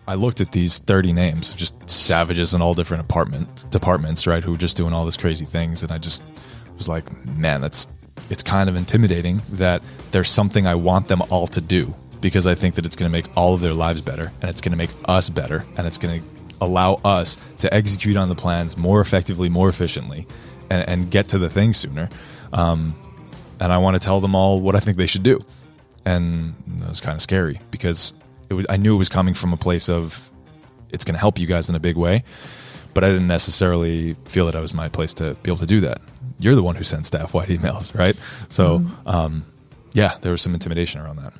I looked at these 30 names of just savages in all different departments, right, who were just doing all these crazy things. And I just was like, man, it's kind of intimidating that there's something I want them all to do, because I think that it's going to make all of their lives better, and it's going to make us better, and it's going to allow us to execute on the plans more effectively, more efficiently, and get to the thing sooner. And I want to tell them all what I think they should do. And it was kind of scary, because I knew it was coming from a place of, it's going to help you guys in a big way, but I didn't necessarily feel that it was my place to be able to do that. You're the one who sends staff-wide emails, right? So, yeah, there was some intimidation around that.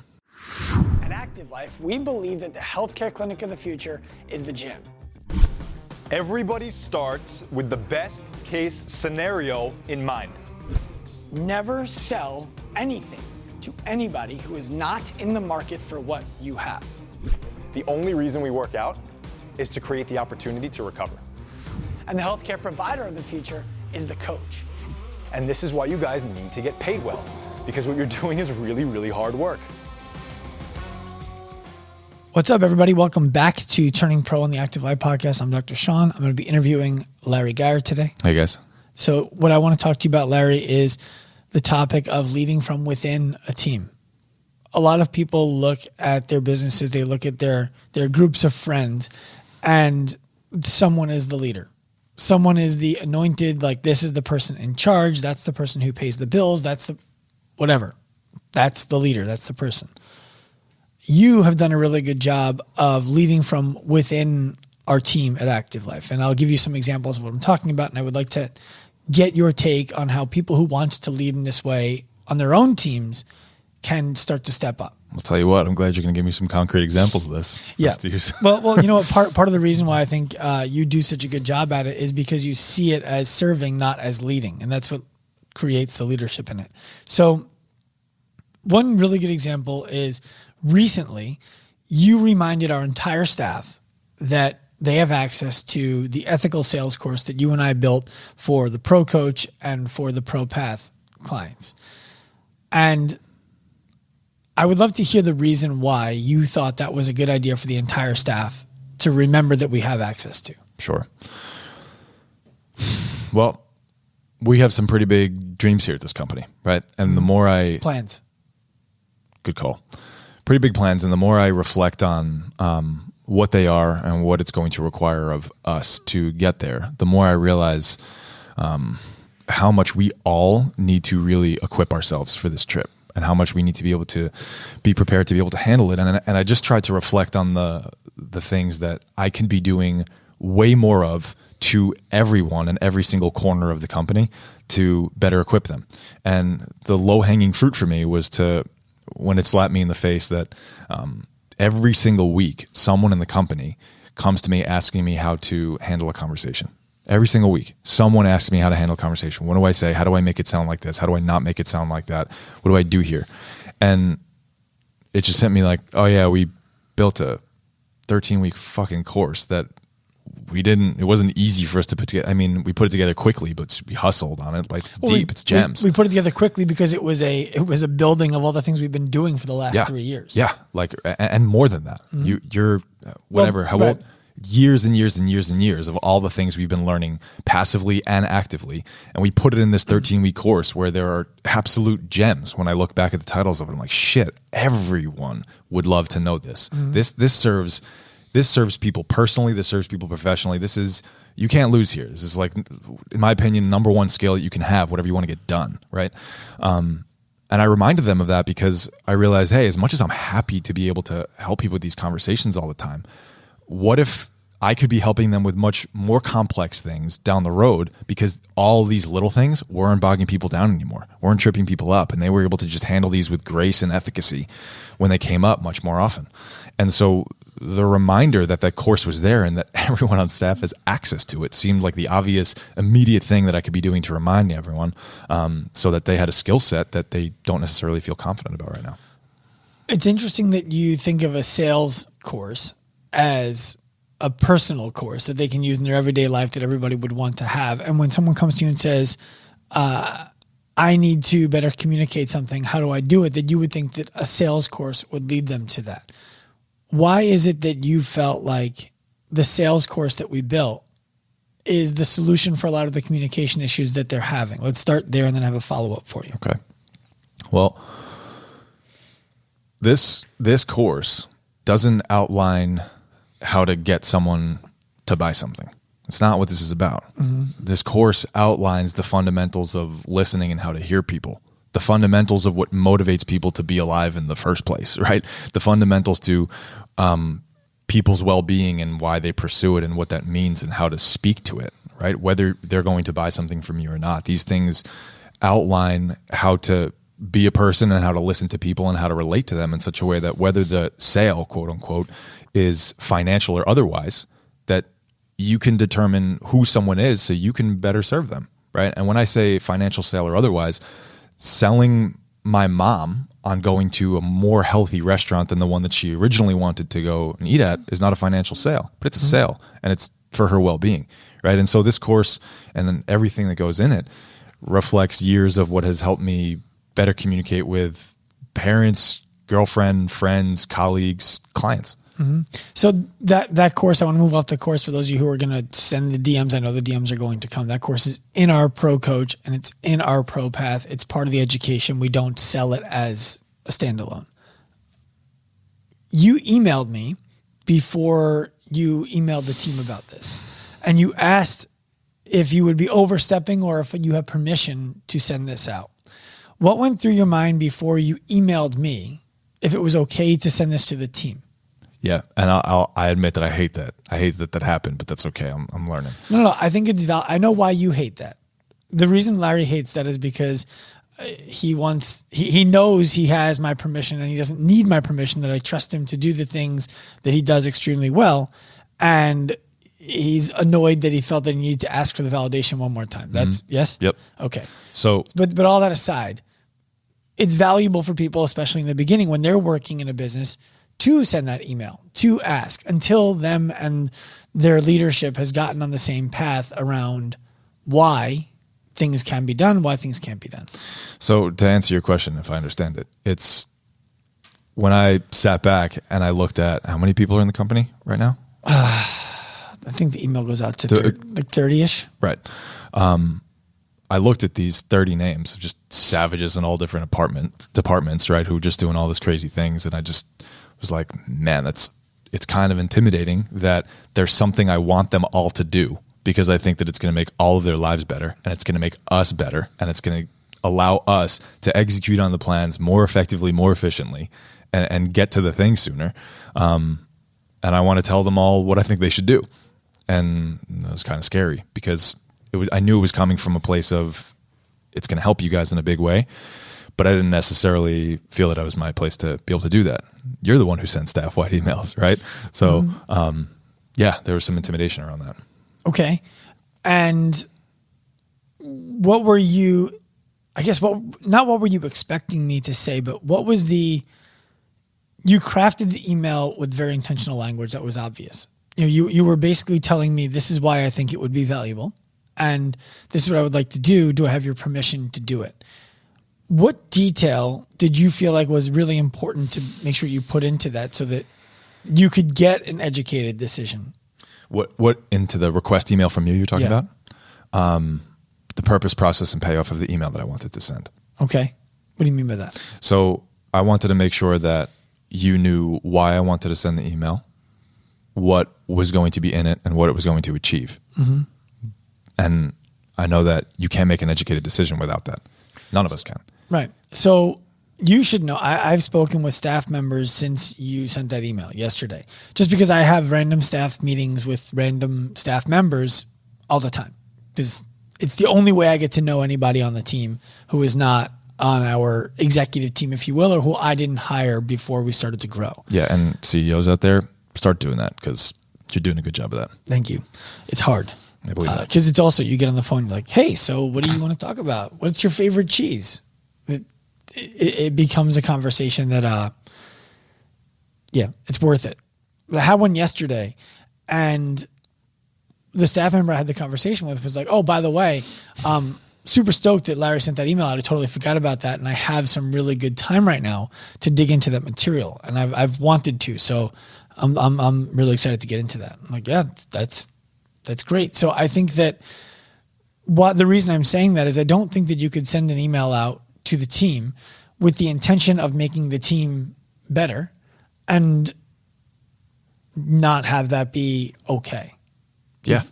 At Active Life, we believe that the healthcare clinic of the future is the gym. Everybody starts with the best case scenario in mind. Never sell anything to anybody who is not in the market for what you have. The only reason we work out is to create the opportunity to recover. And the healthcare provider of the future is the coach. And this is why you guys need to get paid well, because what you're doing is really, really hard work. What's up, everybody? Welcome back to Turning Pro on the Active Life podcast. I'm Dr. Sean. I'm going to be interviewing Larry Gaier today. Hey, guys. So what I want to talk to you about, Larry, is the topic of leading from within a team. A lot of people look at their businesses, they look at their groups of friends, and someone is the leader. Someone is the anointed, like this is the person in charge, that's the person who pays the bills, that's the whatever. That's the leader, that's the person. You have done a really good job of leading from within our team at Active Life. And I'll give you some examples of what I'm talking about. And I would like to get your take on how people who want to lead in this way on their own teams can start to step up. I'll tell you what, I'm glad you're going to give me some concrete examples of this. Yeah. Well, you know what? Part of the reason why I think you do such a good job at it is because you see it as serving, not as leading. And that's what creates the leadership in it. So one really good example is recently you reminded our entire staff that they have access to the ethical sales course that you and I built for the Pro Coach and for the Pro Path clients. And I would love to hear the reason why you thought that was a good idea for the entire staff to remember that we have access to. Sure. Well, we have some pretty big dreams here at this company, right? And the more Plans. Good call. Pretty big plans. And the more I reflect on what they are and what it's going to require of us to get there, the more I realize how much we all need to really equip ourselves for this trip, and how much we need to be able to be prepared to be able to handle it. And I just tried to reflect on the things that I can be doing way more of to everyone in every single corner of the company to better equip them. And the low-hanging fruit for me was when it slapped me in the face that every single week, someone in the company comes to me asking me how to handle a conversation. Every single week, someone asks me how to handle a conversation. What do I say? How do I make it sound like this? How do I not make it sound like that? What do I do here? And it just hit me like, oh yeah, we built a 13-week fucking course that it wasn't easy for us to put together. I mean, we put it together quickly, but we hustled on it. Like, it's deep, it's gems. We put it together quickly because it was a building of all the things we've been doing for the last 3 years. Yeah, like, and more than that. Mm-hmm. You're whatever, years and years and years and years of all the things we've been learning passively and actively. And we put it in this 13-week course where there are absolute gems. When I look back at the titles of it, I'm like, shit, everyone would love to know this. Mm-hmm. This serves people personally. This serves people professionally. You can't lose here. This is, like, in my opinion, number one skill that you can have, whatever you want to get done, right? And I reminded them of that because I realized, hey, as much as I'm happy to be able to help people with these conversations all the time, what if I could be helping them with much more complex things down the road, because all these little things weren't bogging people down anymore, weren't tripping people up, and they were able to just handle these with grace and efficacy when they came up much more often. And so the reminder that course was there and that everyone on staff has access to it seemed like the obvious, immediate thing that I could be doing to remind everyone, so that they had a skill set that they don't necessarily feel confident about right now. It's interesting that you think of a sales course as a personal course that they can use in their everyday life that everybody would want to have. And when someone comes to you and says, I need to better communicate something, how do I do it? That you would think that a sales course would lead them to that. why is it that you felt like the sales course that we built is the solution for a lot of the communication issues that they're having? Let's start there and then I have a follow-up for you. Okay. Well, this course doesn't outline how to get someone to buy something. It's not what this is about. This course outlines the fundamentals of listening and how to hear people, the fundamentals of what motivates people to be alive in the first place, right? The fundamentals to people's well-being and why they pursue it and what that means and how to speak to it, right? Whether they're going to buy something from you or not. These things outline how to be a person and how to listen to people and how to relate to them in such a way that whether the sale, quote unquote, is financial or otherwise, that you can determine who someone is so you can better serve them, right? And when I say financial sale or otherwise, selling my mom on going to a more healthy restaurant than the one that she originally wanted to go and eat at is not a financial sale, but it's a sale and it's for her well-being, right? And so this course and then everything that goes in it reflects years of what has helped me better communicate with parents, girlfriend, friends, colleagues, clients. So that course, I want to move off the course for those of you who are going to send the DMs. I know the DMs are going to come. That course is in our Pro Coach and it's in our Pro Path. It's part of the education. We don't sell it as a standalone. You emailed me before you emailed the team about this, and you asked if you would be overstepping or if you have permission to send this out. What went through your mind before you emailed me if it was okay to send this to the team? Yeah, and I admit that I hate that. I hate that happened, but that's okay. I'm learning. No. I think it's I know why you hate that. The reason Larry hates that is because he knows he has my permission and he doesn't need my permission, that I trust him to do the things that he does extremely well. And he's annoyed that he felt that he needed to ask for the validation one more time. That's yes? Yep. Okay. So, but all that aside, it's valuable for people, especially in the beginning when they're working in a business, to send that email, to ask until them and their leadership has gotten on the same path around why things can be done, why things can't be done. So to answer your question, if I understand it, it's when I sat back and I looked at how many people are in the company right now. I think the email goes out to like 30-ish. Right. I looked at these 30 names of just savages in all different departments, right, who were just doing all these crazy things. And I just was like, man, it's kind of intimidating that there's something I want them all to do, because I think that it's going to make all of their lives better and it's going to make us better and it's going to allow us to execute on the plans more effectively, more efficiently, and get to the thing sooner. And I want to tell them all what I think they should do. And it was kind of scary because I knew it was coming from a place of it's going to help you guys in a big way, but I didn't necessarily feel that it was my place to be able to do that. You're the one who sends staff-wide emails, right? So, yeah, there was some intimidation around that. Okay. And what were you, I guess, not what were you expecting me to say, but what was you crafted the email with very intentional language that was obvious. You were basically telling me, this is why I think it would be valuable, and this is what I would like to do. Do I have your permission to do it? What detail did you feel like was really important to make sure you put into that so that you could get an educated decision? What into the request email from you're talking about? The purpose, process, and payoff of the email that I wanted to send. Okay. What do you mean by that? So I wanted to make sure that you knew why I wanted to send the email, what was going to be in it, and what it was going to achieve. Mm-hmm. And I know that you can't make an educated decision without that. None of us can. Right. So you should know, I've spoken with staff members since you sent that email yesterday, just because I have random staff meetings with random staff members all the time. Because it's the only way I get to know anybody on the team who is not on our executive team, if you will, or who I didn't hire before we started to grow. Yeah. And CEOs out there, start doing that because you're doing a good job of that. Thank you. It's hard. I believe that. Because it's also, you get on the phone, you're like, hey, so what do you want to talk about? What's your favorite cheese? It becomes a conversation that, it's worth it. But I had one yesterday, and the staff member I had the conversation with was like, oh, by the way, super stoked that Larry sent that email out. I totally forgot about that. And I have some really good time right now to dig into that material. And I've wanted to. So I'm really excited to get into that. I'm like, yeah, that's great. So I think that the reason I'm saying that is I don't think that you could send an email out to the team with the intention of making the team better and not have that be okay. Yeah.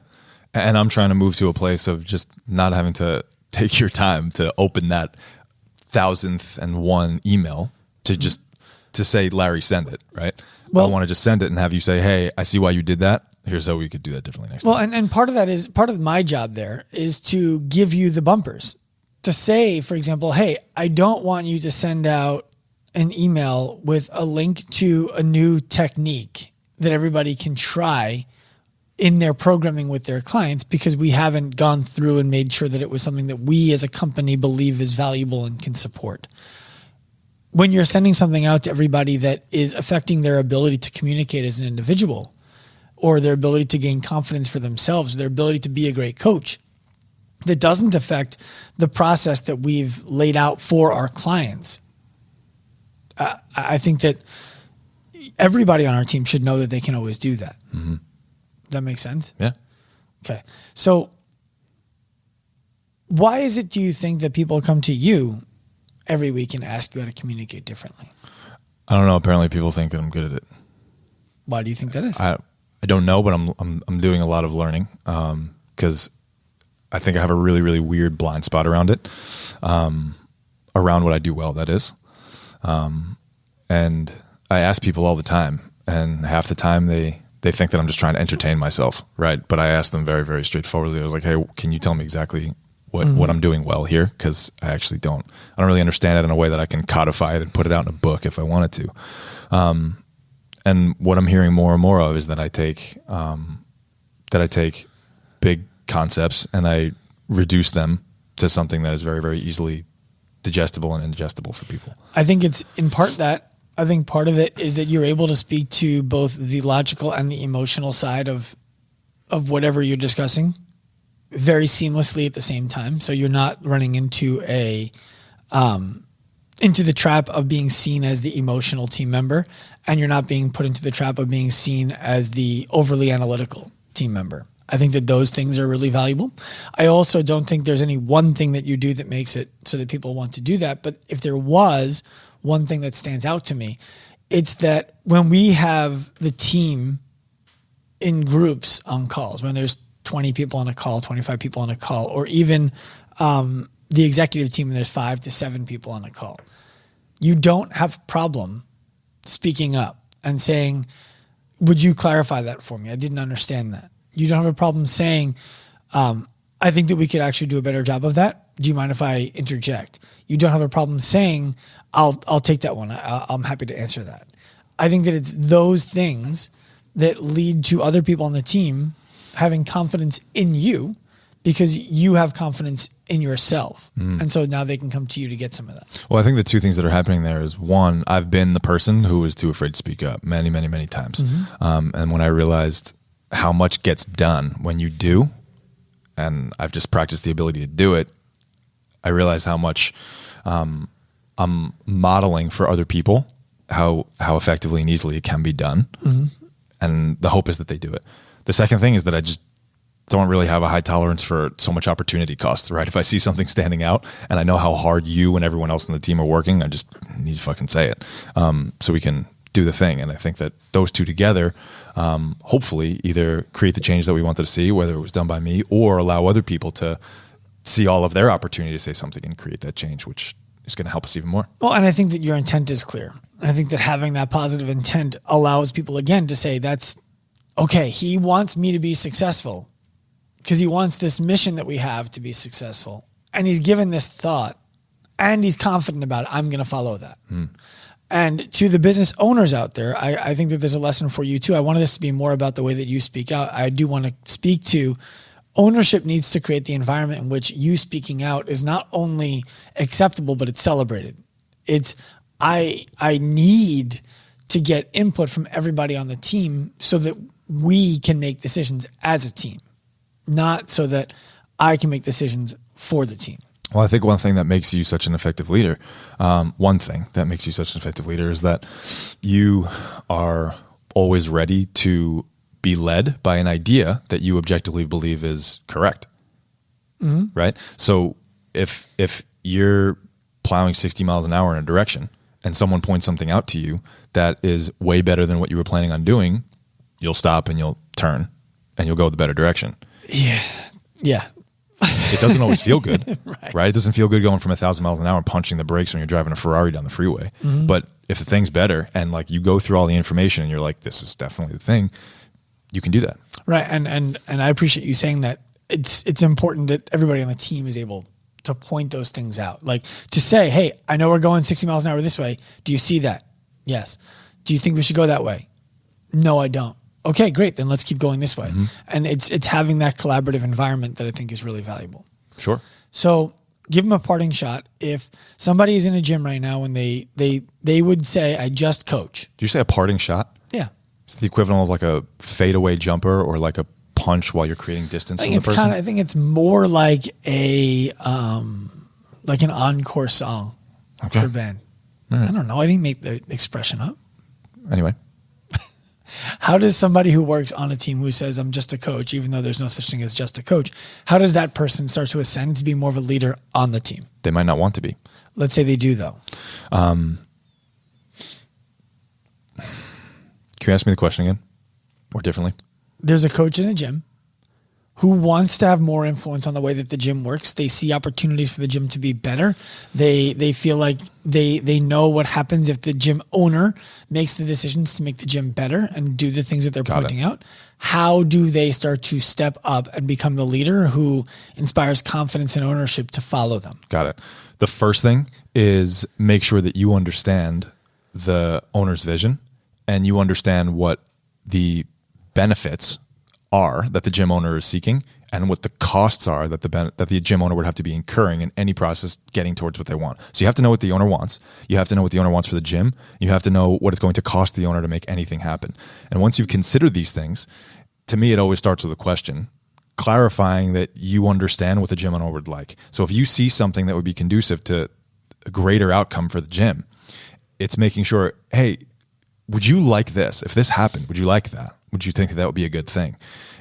And I'm trying to move to a place of just not having to take your time to open that 1001 email to say, Larry, send it, right? Well, I want to just send it and have you say, hey, I see why you did that. Here's how we could do that differently next time. And part of that is part of my job there is to give you the bumpers, to say, for example, hey, I don't want you to send out an email with a link to a new technique that everybody can try in their programming with their clients because we haven't gone through and made sure that it was something that we as a company believe is valuable and can support. When you're sending something out to everybody that is affecting their ability to communicate as an individual or their ability to gain confidence for themselves, their ability to be a great coach, that doesn't affect the process that we've laid out for our clients, I think that everybody on our team should know that they can always do that. Mm-hmm. That makes sense? Yeah. Okay. So why is it, do you think, that people come to you every week and ask you how to communicate differently? I don't know. Apparently people think that I'm good at it. Why do you think that is? I don't know, but I'm doing a lot of learning because I think I have a really, really weird blind spot around it, around what I do well, that is. And I ask people all the time, and half the time they think that I'm just trying to entertain myself, right? But I asked them very, very straightforwardly. I was like, hey, can you tell me exactly what I'm doing well here? Because I actually don't really understand it in a way that I can codify it and put it out in a book if I wanted to. And what I'm hearing more and more of is that I take big concepts and I reduce them to something that is very, very easily digestible and ingestible for people. I think it's in part that. I think part of it is that you're able to speak to both the logical and the emotional side of whatever you're discussing very seamlessly at the same time. So you're not running into into the trap of being seen as the emotional team member, and you're not being put into the trap of being seen as the overly analytical team member. I think that those things are really valuable. I also don't think there's any one thing that you do that makes it so that people want to do that. But if there was one thing that stands out to me, it's that when we have the team in groups on calls, when there's 20 people on a call, 25 people on a call, or even the executive team and there's 5 to 7 people on a call, you don't have a problem speaking up and saying, would you clarify that for me? I didn't understand that. You don't have a problem saying, I think that we could actually do a better job of that. Do you mind if I interject? You don't have a problem saying, I'll take that one. I'm happy to answer that. I think that it's those things that lead to other people on the team having confidence in you because you have confidence in yourself. And so now they can come to you to get some of that. Well, I think the two things that are happening there is, one, I've been the person who was too afraid to speak up many, many, many times. And when I realized how much gets done when you do, and I've just practiced the ability to do it, I realize how much I'm modeling for other people how effectively and easily it can be done. And the hope is that they do it. The second thing is that I just don't really have a high tolerance for so much opportunity cost, right? If I see something standing out and I know how hard you and everyone else on the team are working, I just need to fucking say it so we can do the thing. And I think that those two together hopefully either create the change that we wanted to see, whether it was done by me, or allow other people to see all of their opportunity to say something and create that change, which is going to help us even more. Well, and I think that your intent is clear. I think that having that positive intent allows people, again, to say, that's okay. He wants me to be successful because he wants this mission that we have to be successful. And he's given this thought and he's confident about it. I'm going to follow that. And to the business owners out there, I think that there's a lesson for you too. I wanted this to be more about the way that you speak out. I do want to speak to ownership needs to create the environment in which you speaking out is not only acceptable, but it's celebrated. It's, I need to get input from everybody on the team so that we can make decisions as a team, not so that I can make decisions for the team. Well, I think one thing that makes you such an effective leader, is that you are always ready to be led by an idea that you objectively believe is correct. Right? So if you're plowing 60 miles an hour in a direction and someone points something out to you that is way better than what you were planning on doing, you'll stop and you'll turn and you'll go the better direction. Yeah. It doesn't always feel good, right? It doesn't feel good going from 1,000 miles an hour and punching the brakes when you're driving a Ferrari down the freeway. But if the thing's better and like you go through all the information and you're like, this is definitely the thing, you can do that. Right. And I appreciate you saying that. It's important that everybody on the team is able to point those things out. Like to say, hey, I know we're going 60 miles an hour this way. Do you see that? Yes. Do you think we should go that way? No, I don't. Okay, great. Then let's keep going this way. And it's having that collaborative environment that I think is really valuable. Sure. So give them a parting shot. If somebody is in a gym right now and they would say, I just coach. Did you say a parting shot? Yeah. It's the equivalent of like a fadeaway jumper or like a punch while you're creating distance from the person? I think it's more like an encore song for a band. Right. I don't know. I didn't make the expression up. Anyway. How does somebody who works on a team who says, I'm just a coach, even though there's no such thing as just a coach, how does that person start to ascend to be more of a leader on the team? They might not want to be. Let's say they do, though. Can you ask me the question again? Or differently? There's a coach in the gym who wants to have more influence on the way that the gym works. They see opportunities for the gym to be better. They feel like they know what happens if the gym owner makes the decisions to make the gym better and do the things that they're pointing out. How do they start to step up and become the leader who inspires confidence and ownership to follow them? Got it. The first thing is make sure that you understand the owner's vision and you understand what the benefits are that the gym owner is seeking and what the costs are that the gym owner would have to be incurring in any process getting towards what they want. So you have to know what the owner wants. You have to know what the owner wants for the gym. You have to know what it's going to cost the owner to make anything happen. And once you've considered these things, to me, it always starts with a question, clarifying that you understand what the gym owner would like. So if you see something that would be conducive to a greater outcome for the gym, it's making sure, hey, would you like this? If this happened, would you like that? Would you think that would be a good thing?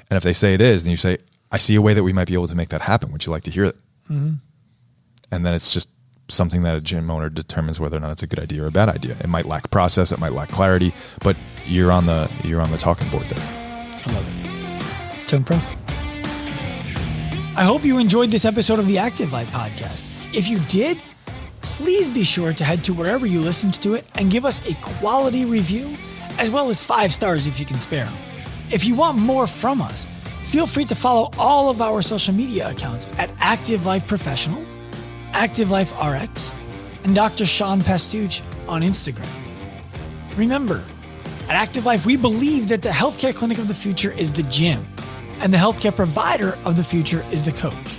And if they say it is, then you say, I see a way that we might be able to make that happen. Would you like to hear it? And then it's just something that a gym owner determines whether or not it's a good idea or a bad idea. It might lack process, it might lack clarity, but you're on the talking board there. I love it. Turn pro. I hope you enjoyed this episode of the Active Life podcast. If you did, please be sure to head to wherever you listened to it and give us a quality review, as well as 5 stars if you can spare them. If you want more from us, feel free to follow all of our social media accounts at Active Life Professional, Active Life RX, and Dr. Sean Pastuch on Instagram. Remember, at Active Life, we believe that the healthcare clinic of the future is the gym, and the healthcare provider of the future is the coach.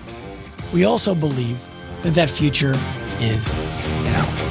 We also believe that future is now.